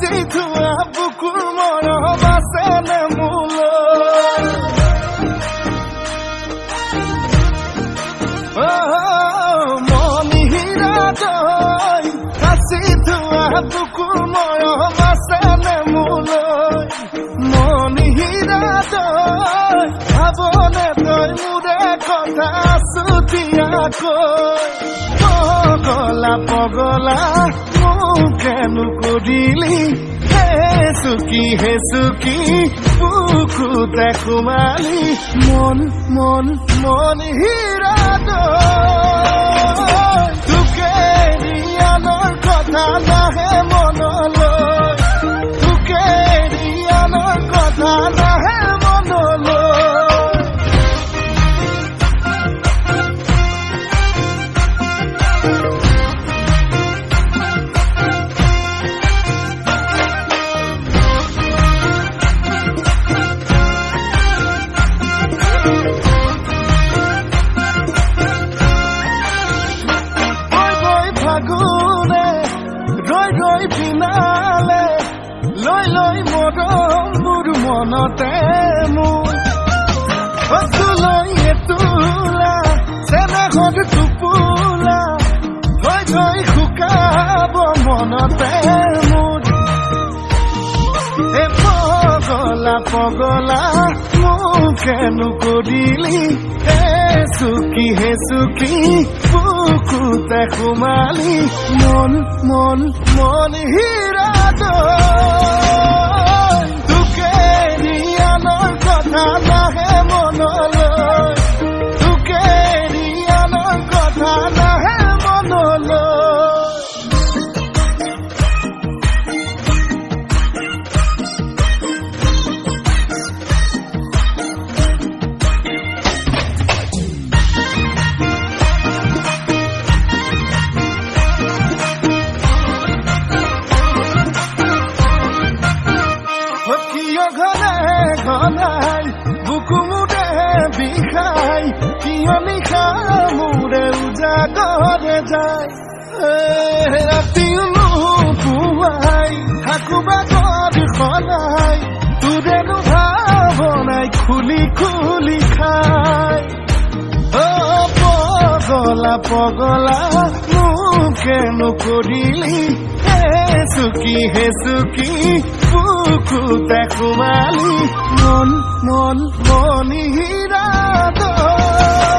কাচি থোৱা বুকুৰ মৰম আছেনে মোলৈ মণিহীৰা দৈ কাচি থোৱা বুকুৰ মৰম আছেনে মোলৈ মণিহীৰা দৈ ভাবনে তই মোৰে কথা চুটিয়াকৈ পগলা পগলা মোকেনো কৰিলি হে চুকি বুকুতে সোমালি মন হীৰা দৈ তোকে ৰিয়ানৰ কথা নাহে মনলৈ তোকে ৰিয়ানৰ কথা নাহে মনলৈ পিনালে লৈ লৈ মৰম মোৰ মনতে মোৰ লৈ তোলা চেনেহত টোপোলা থৈ থৈ শুকাব মনতে মোৰ পগলা পগলা মোকেনো কৰিলি হে চুকি বুকুতে সোমালি মন হীৰা দৈ তোকে ৰিয়ানৰ কথা নাহে মনলৈ তোকে ৰিয়ানৰ কথা নাহে মনলৈ ঘনাই বুকু মুৰে বিষাই কিয় নিশা মোৰে উজাগৰে যায় ৰাতিও নুপুৱাই থাকো বাগত সলাই তোৰেনো ভাৱনাই খুলি খুলি খাই পগলা পগলা মোকেনো কৰিলি হে চুকি বুকুতে সোমালি মণিহীৰা দৈ